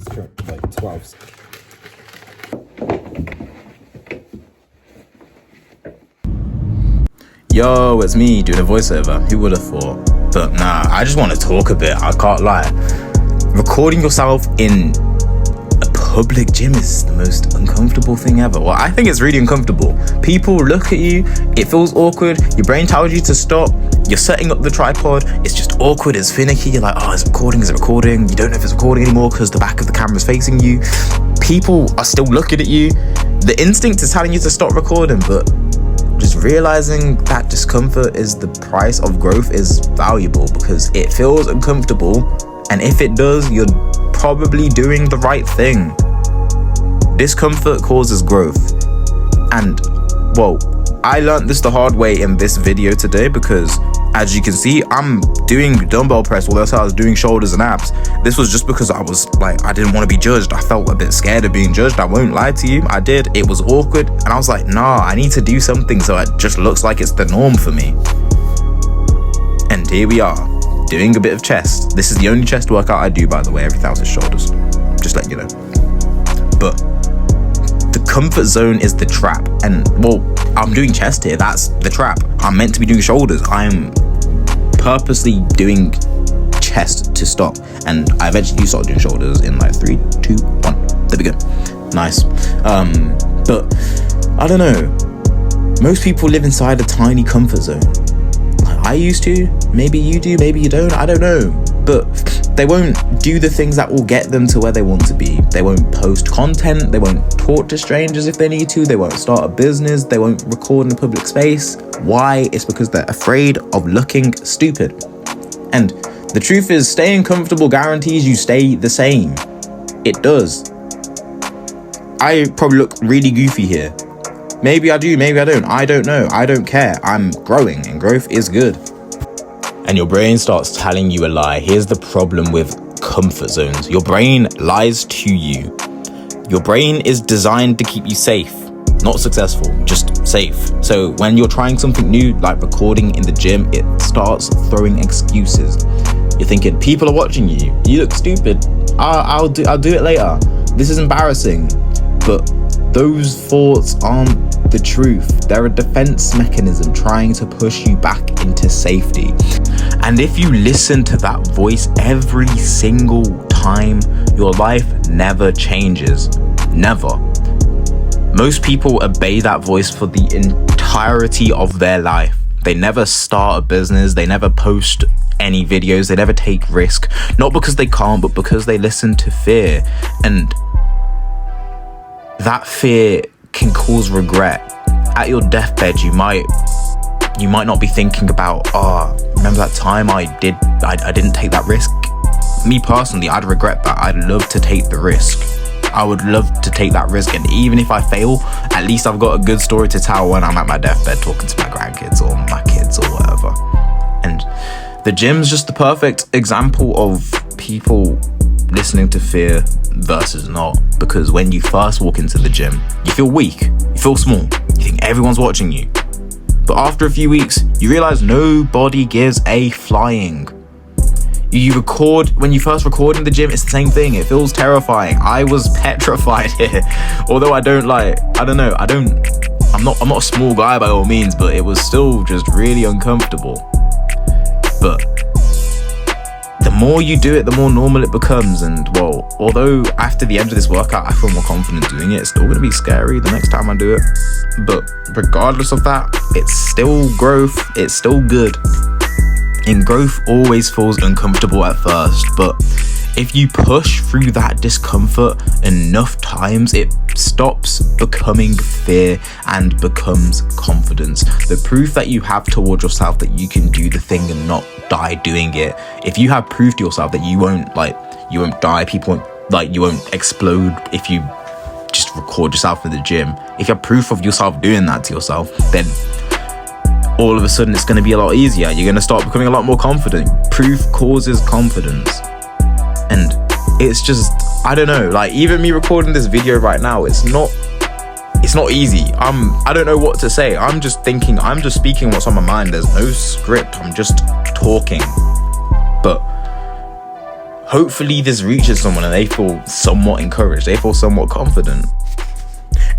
It's like 12. Yo, it's me doing a voiceover. Who would have thought? But nah, I just want to talk a bit. I can't lie. Recording yourself in a public gym is the most uncomfortable thing ever. Well, I think it's really uncomfortable. People look at you, it feels awkward, your brain tells you to stop, you're setting up the tripod, it's just awkward, it's finicky, you're like, oh, is it recording? You don't know if it's recording anymore because the back of the camera's facing you. People are still looking at you. The instinct is telling you to stop recording, but just realizing that discomfort is the price of growth is valuable because it feels uncomfortable, and if it does, you're probably doing the right thing. Discomfort causes growth, and well, I learned this the hard way in this video today because as you can see, I'm doing dumbbell press while I was doing shoulders and abs. This was just because I was like, I didn't want to be judged. I felt a bit scared of being judged. I won't lie to you. I did. It was awkward. And I was like, nah, I need to do something so it just looks like it's the norm for me. And here we are, doing a bit of chest. This is the only chest workout I do, by the way. Everything else is shoulders. Just let you know. But the comfort zone is the trap. And well, I'm doing chest here. That's the trap. I'm meant to be doing shoulders. I'm purposely doing chest to stop, and I eventually do start doing shoulders in like 3, 2, 1. There we go. Nice. But I don't know. Most people live inside a tiny comfort zone. I used to. Maybe you do. Maybe you don't. I don't know. But they won't do the things that will get them to where they want to be. They won't post content. They won't talk to strangers if they need to. They won't start a business. They won't record in a public space. Why? It's because they're afraid of looking stupid. And the truth is, staying comfortable guarantees you stay the same. It does. I probably look really goofy here. Maybe I do, maybe I don't. I don't know. I don't care. I'm growing, and growth is good. And your brain starts telling you a lie. Here's the problem with comfort zones. Your brain lies to you. Your brain is designed to keep you safe, not successful, just safe. So when you're trying something new, like recording in the gym, it starts throwing excuses. You're thinking, people are watching you. You look stupid. I'll do it later. This is embarrassing. But those thoughts aren't the truth. They're a defense mechanism trying to push you back into safety. And if you listen to that voice every single time, your life never changes. Never. Most people obey that voice for the entirety of their life. They never start a business, they never post any videos, they never take risk. Not because they can't, but because they listen to fear. And that fear can cause regret. At your deathbed, you might not be thinking about, remember that time I didn't take that risk? Me personally, I'd regret that. I'd love to take the risk. I would love to take that risk, and even if I fail, at least I've got a good story to tell when I'm at my deathbed talking to my grandkids or my kids or whatever. And the gym's just the perfect example of people listening to fear versus not, because when you first walk into the gym, you feel weak, you feel small, you think everyone's watching you. But after a few weeks, you realize nobody gives a flying. You record, when you first record in the gym, it's the same thing. It feels terrifying. I was petrified here. Although I'm not a small guy by all means, but it was still just really uncomfortable. But the more you do it, the more normal it becomes. And well, although after the end of this workout, I feel more confident doing it, it's still gonna be scary the next time I do it. But regardless of that, it's still growth, it's still good. And growth always feels uncomfortable at first, but if you push through that discomfort enough times, it stops becoming fear and becomes confidence. The proof that you have towards yourself that you can do the thing and not die doing it. If you have proof to yourself that you won't die, you won't explode if you just record yourself in the gym. If you have proof of yourself doing that to yourself, then all of a sudden it's going to be a lot easier. You're going to start becoming a lot more confident. Proof causes confidence. And it's just, I don't know, like even me recording this video right now, it's not easy. I don't know what to say. I'm just speaking what's on my mind. There's no script. I'm just talking. But hopefully this reaches someone and they feel somewhat encouraged, they feel somewhat confident.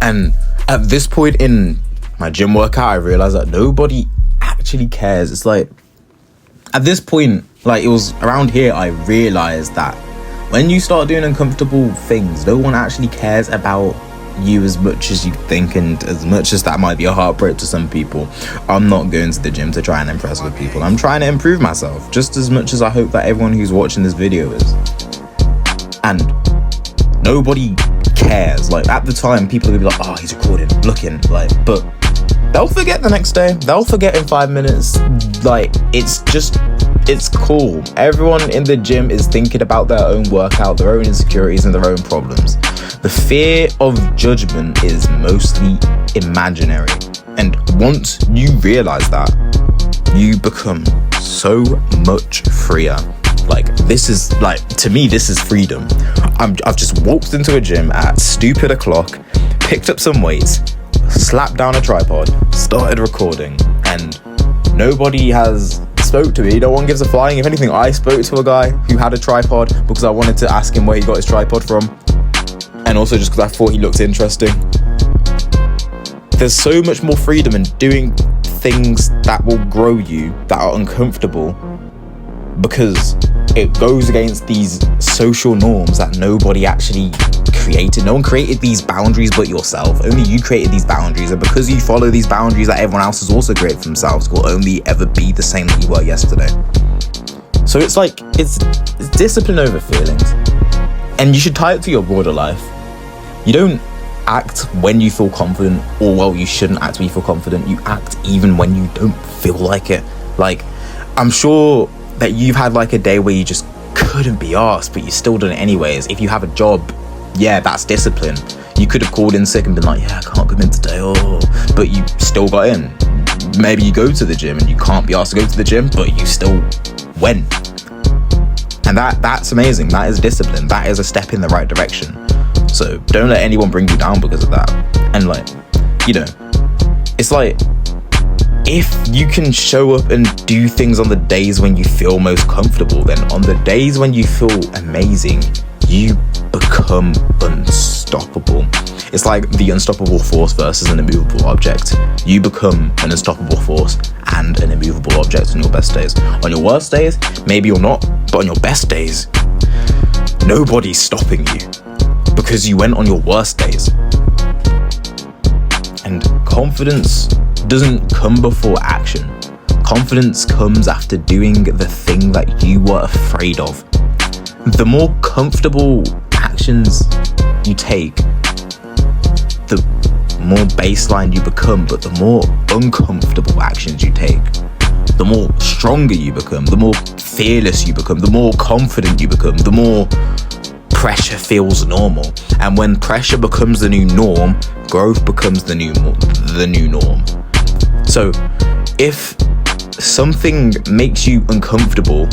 And at this point in my gym workout, I realized that nobody actually cares. It's like, at this point, like, it was around here I realized that when you start doing uncomfortable things, no one actually cares about you as much as you think, and as much as that might be a heartbreak to some people. I'm not going to the gym to try and impress other people. I'm trying to improve myself just as much as I hope that everyone who's watching this video is. And nobody cares. Like, at the time, people will be like, oh, he's recording, looking, like, but they'll forget the next day. They'll forget in 5 minutes. Like, it's cool. Everyone in the gym is thinking about their own workout, their own insecurities, and their own problems. The fear of judgment is mostly imaginary. And once you realize that, you become so much freer. Like, this is, like, to me, this is freedom. I've just walked into a gym at stupid o'clock, picked up some weights, slapped down a tripod, started recording, and nobody has spoke to me. No one gives a flying. If anything, I spoke to a guy who had a tripod because I wanted to ask him where he got his tripod from, and also just because I thought he looked interesting. There's so much more freedom in doing things that will grow you, that are uncomfortable, because it goes against these social norms that nobody actually created. No one created these boundaries but yourself. Only you created these boundaries, and because you follow these boundaries that everyone else has also created for themselves, will only ever be the same that you were yesterday. So it's like, it's discipline over feelings, and you should tie it to your broader life. You don't act when you feel confident, or, well, you shouldn't act when you feel confident. You act even when you don't feel like it. Like, I'm sure that you've had like a day where you just couldn't be arsed, but you still done it anyways. If you have a job, yeah, that's discipline. You could have called in sick and been like, yeah, I can't come in today, but you still got in. Maybe you go to the gym and you can't be asked to go to the gym, but you still went. And that's amazing. That is discipline. That is a step in the right direction. So don't let anyone bring you down because of that. And, like, you know, it's like, if you can show up and do things on the days when you feel most comfortable, then on the days when you feel amazing, you become unstoppable. It's like the unstoppable force versus an immovable object. You become an unstoppable force and an immovable object on your best days. On your worst days, maybe you're not, but on your best days, nobody's stopping you because you went on your worst days. And confidence doesn't come before action. Confidence comes after doing the thing that you were afraid of. The more comfortable actions you take, the more baseline you become, but the more uncomfortable actions you take, the more stronger you become, the more fearless you become, the more confident you become, the more pressure feels normal. And when pressure becomes the new norm, growth becomes the new norm. So if something makes you uncomfortable,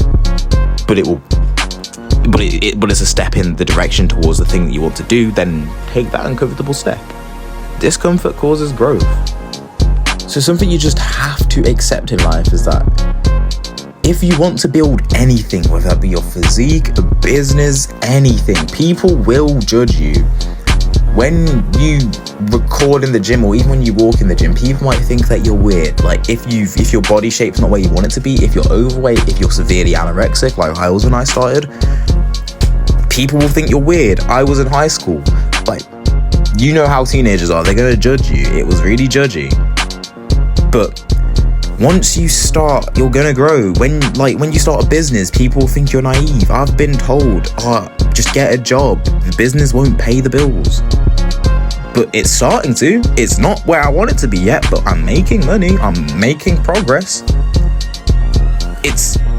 but it's a step in the direction towards the thing that you want to do, then take that uncomfortable step. Discomfort causes growth. So something you just have to accept in life is that if you want to build anything, whether that be your physique, a business, anything, people will judge you. When you record in the gym, or even when you walk in the gym, people might think that you're weird. Like, if your body shape's not where you want it to be, if you're overweight, if you're severely anorexic, like I was when I started, people will think you're weird. I was in high school. Like, you know how teenagers are. They're gonna judge you. It was really judgy. But once you start, you're gonna grow. When you start a business, people think you're naive. I've been told, just get a job. The business won't pay the bills. But it's starting to. It's not where I want it to be yet, but I'm making money. I'm making progress.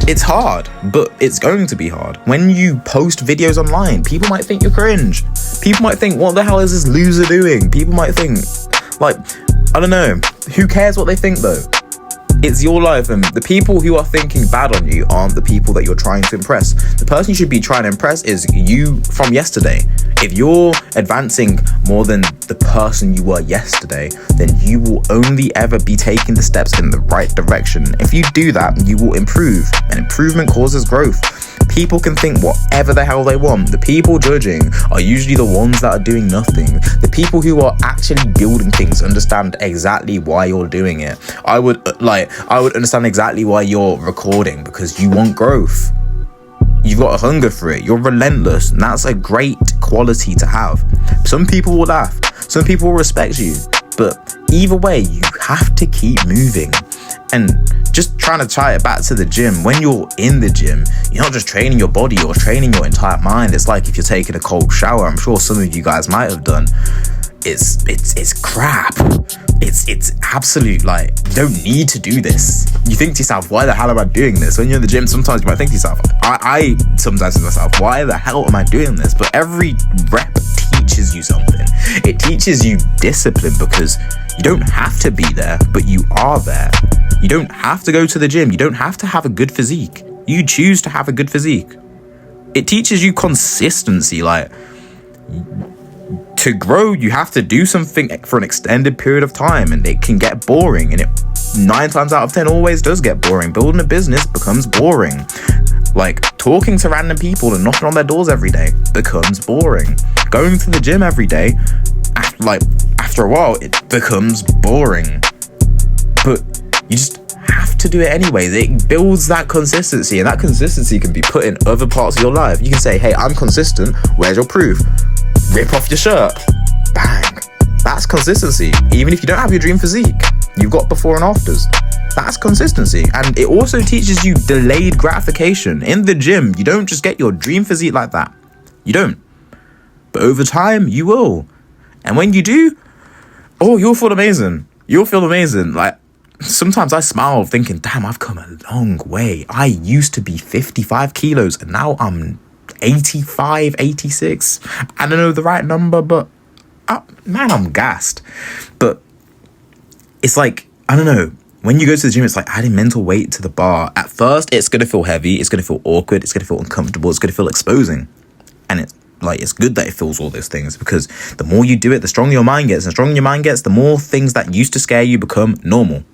It's hard, but it's going to be hard. When you post videos online, people might think you're cringe. People might think, what the hell is this loser doing? People might think, like, I don't know. Who cares what they think though? It's your life, and the people who are thinking bad on you aren't the people that you're trying to impress. The person you should be trying to impress is you from yesterday. If you're advancing more than the person you were yesterday, then you will only ever be taking the steps in the right direction. If you do that, you will improve, and improvement causes growth. People can think whatever the hell they want. The people judging are usually the ones that are doing nothing. The people who are actually building things understand exactly why you're doing it. I would understand exactly why you're recording, because you want growth. You've got a hunger for it. You're relentless, and that's a great quality to have. Some people will laugh. Some people will respect you. But either way, you have to keep moving. And just trying to tie it back to the gym, when you're in the gym, you're not just training your body, you're training your entire mind. It's like if you're taking a cold shower. I'm sure some of you guys might have done. It's crap. It's absolute, like, you don't need to do this. You think to yourself, why the hell am I doing this? When you're in the gym, sometimes you might think to yourself, I sometimes think to myself, why the hell am I doing this? But every rep teaches you something. It teaches you discipline, because you don't have to be there, but you are there. You don't have to go to the gym. You don't have to have a good physique. You choose to have a good physique. It teaches you consistency. Like, to grow, you have to do something for an extended period of time, and it can get boring, and it 9 times out of 10 always does get boring. Building a business becomes boring. Like, talking to random people and knocking on their doors every day becomes boring. Going to the gym every day, after a while, it becomes boring. But you just have to do it anyways. It builds that consistency, and that consistency can be put in other parts of your life. You can say, hey, I'm consistent. Where's your proof? Rip off your shirt. Bang. That's consistency. Even if you don't have your dream physique, you've got before and afters. That's consistency. And it also teaches you delayed gratification. In the gym, you don't just get your dream physique like that. You don't. But over time, you will. And when you do, oh, you'll feel amazing. You'll feel amazing. Like, sometimes I smile thinking, damn, I've come a long way. I used to be 55 kilos and now I'm 85, 86. I don't know the right number, but man, I'm gassed. But it's like, I don't know. When you go to the gym, it's like adding mental weight to the bar. At first, it's going to feel heavy. It's going to feel awkward. It's going to feel uncomfortable. It's going to feel exposing. And it's good that it feels all those things, because the more you do it, the stronger your mind gets. And the stronger your mind gets, the more things that used to scare you become normal.